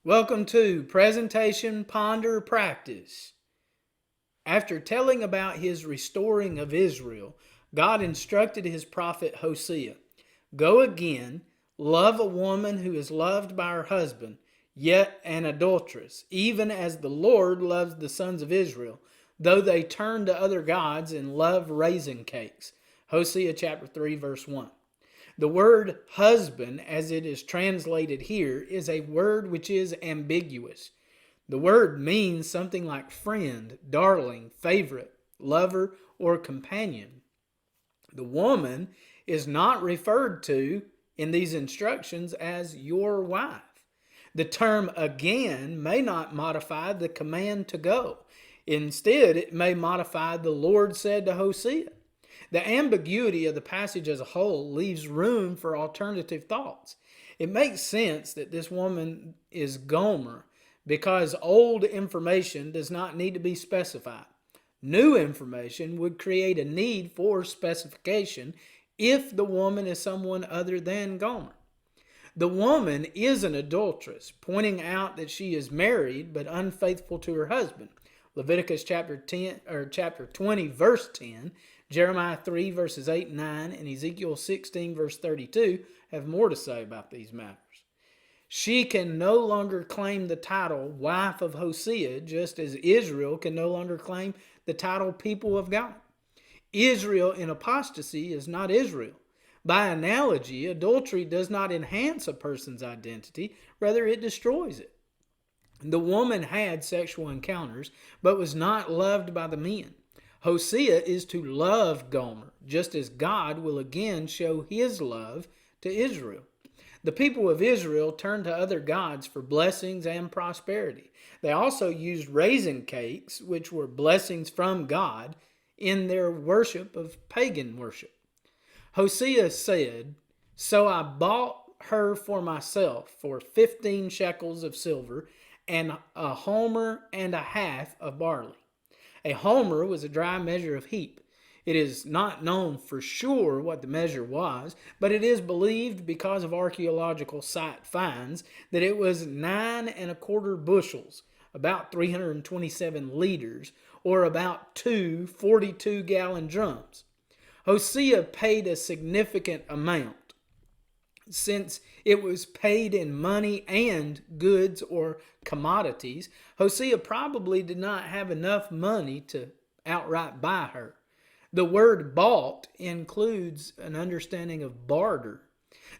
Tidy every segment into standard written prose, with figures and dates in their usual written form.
Welcome to Presentation, Ponder, Practice. After telling about his restoring of Israel, God instructed his prophet Hosea, "Go again, love a woman who is loved by her husband, yet an adulteress, even as the Lord loves the sons of Israel, though they turn to other gods and love raisin cakes." Hosea chapter 3, verse 1. The word husband, as it is translated here, is a word which is ambiguous. The word means something like friend, darling, favorite, lover, or companion. The woman is not referred to in these instructions as your wife. The term again may not modify the command to go. Instead, it may modify the Lord said to Hosea. The ambiguity of the passage as a whole leaves room for alternative thoughts. It makes sense that this woman is Gomer because old information does not need to be specified. New information would create a need for specification if the woman is someone other than Gomer. The woman is an adulteress, pointing out that she is married but unfaithful to her husband. Leviticus chapter 20 verse 10, Jeremiah 3 verses 8 and 9, and Ezekiel 16 verse 32 have more to say about these matters. She can no longer claim the title wife of Hosea, just as Israel can no longer claim the title people of God. Israel in apostasy is not Israel. By analogy, adultery does not enhance a person's identity, rather it destroys it. The woman had sexual encounters, but was not loved by the men. Hosea is to love Gomer, just as God will again show his love to Israel. The people of Israel turned to other gods for blessings and prosperity. They also used raisin cakes, which were blessings from God, in their worship of pagan worship. Hosea said, "So I bought her for myself for 15 shekels of silver and a homer and a half of barley." A homer was a dry measure of heap. It is not known for sure what the measure was, but it is believed because of archaeological site finds that it was 9¼ bushels, about 327 liters, or about two 42-gallon drums. Hosea paid a significant amount. Since it was paid in money and goods or commodities, Hosea probably did not have enough money to outright buy her. The word bought includes an understanding of barter.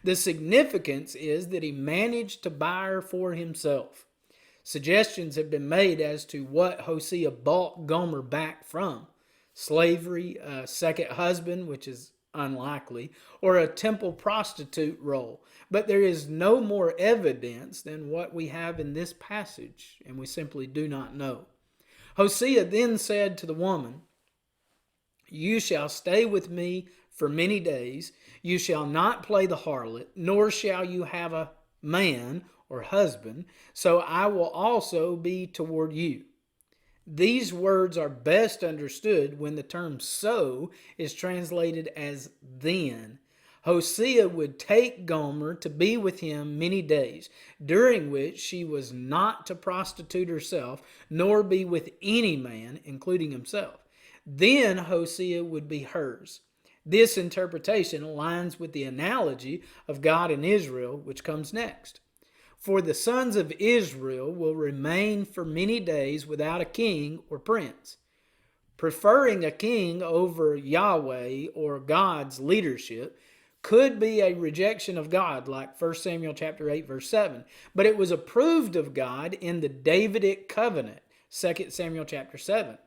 The significance is that he managed to buy her for himself. Suggestions have been made as to what Hosea bought Gomer back from: slavery, a second husband, which is unlikely, or a temple prostitute role. But there is no more evidence than what we have in this passage, and we simply do not know. Hosea then said to the woman, "You shall stay with me for many days. You shall not play the harlot, nor shall you have a man or husband, so I will also be toward you." These words are best understood when the term "so" is translated as "then." Hosea would take Gomer to be with him many days, during which she was not to prostitute herself, nor be with any man, including himself. Then Hosea would be hers. This interpretation aligns with the analogy of God and Israel, which comes next. "For the sons of Israel will remain for many days without a king or prince." Preferring a king over Yahweh or God's leadership could be a rejection of God, like 1 Samuel chapter 8, verse 7. But it was approved of God in the Davidic covenant, 2 Samuel chapter 7.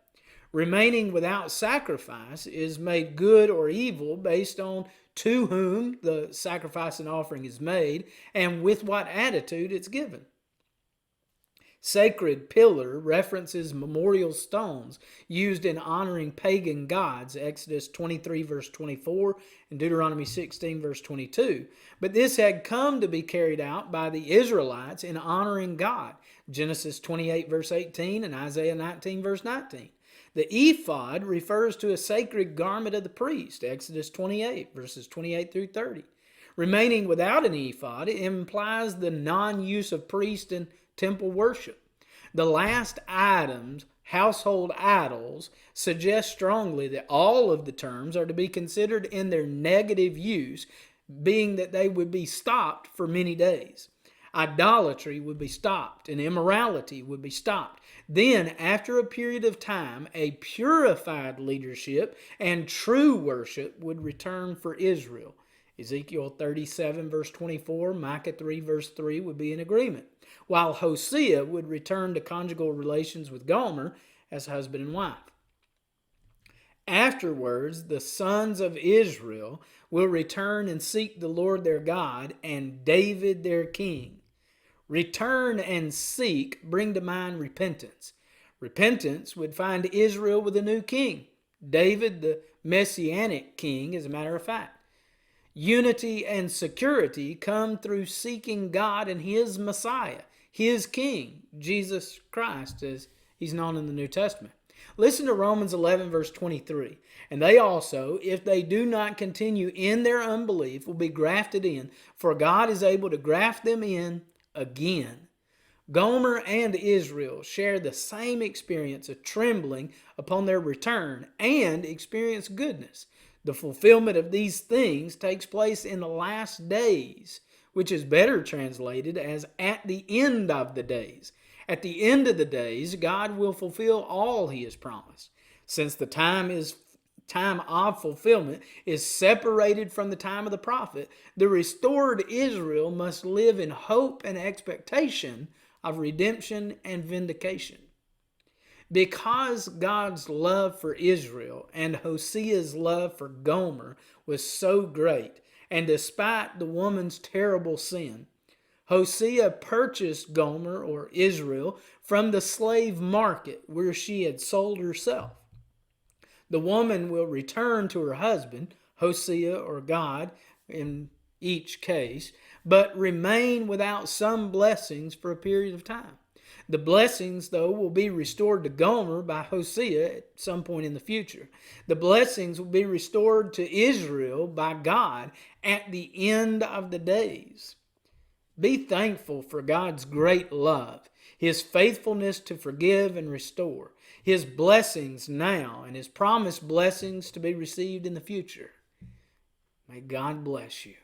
Remaining without sacrifice is made good or evil based on to whom the sacrifice and offering is made and with what attitude it's given. Sacred pillar references memorial stones used in honoring pagan gods, Exodus 23 verse 24 and Deuteronomy 16 verse 22. But this had come to be carried out by the Israelites in honoring God, Genesis 28 verse 18 and Isaiah 19 verse 19. The ephod refers to a sacred garment of the priest, Exodus 28, verses 28 through 30. Remaining without an ephod implies the non-use of priest and temple worship. The last items, household idols, suggest strongly that all of the terms are to be considered in their negative use, being that they would be stopped for many days. Idolatry would be stopped, and immorality would be stopped. Then, after a period of time, a purified leadership and true worship would return for Israel. Ezekiel 37 verse 24, Micah 3 verse 3 would be in agreement, while Hosea would return to conjugal relations with Gomer as husband and wife. Afterwards, the sons of Israel will return and seek the Lord their God and David their king. Return and seek bring to mind repentance. Repentance would find Israel with a new king, David the messianic king, as a matter of fact. Unity and security come through seeking God and his Messiah, his king, Jesus Christ, as he's known in the New Testament. Listen to Romans 11 verse 23. And they also, if they do not continue in their unbelief, will be grafted in, for God is able to graft them in again. Gomer and Israel share the same experience of trembling upon their return and experience goodness. The fulfillment of these things takes place in the last days, which is better translated as at the end of the days. At the end of the days, God will fulfill all he has promised. Since the time of fulfillment is separated from the time of the prophet, the restored Israel must live in hope and expectation of redemption and vindication. Because God's love for Israel and Hosea's love for Gomer was so great, and despite the woman's terrible sin, Hosea purchased Gomer, or Israel, from the slave market where she had sold herself. The woman will return to her husband, Hosea or God in each case, but remain without some blessings for a period of time. The blessings, though, will be restored to Gomer by Hosea at some point in the future. The blessings will be restored to Israel by God at the end of the days. Be thankful for God's great love, his faithfulness to forgive and restore, his blessings now, and his promised blessings to be received in the future. May God bless you.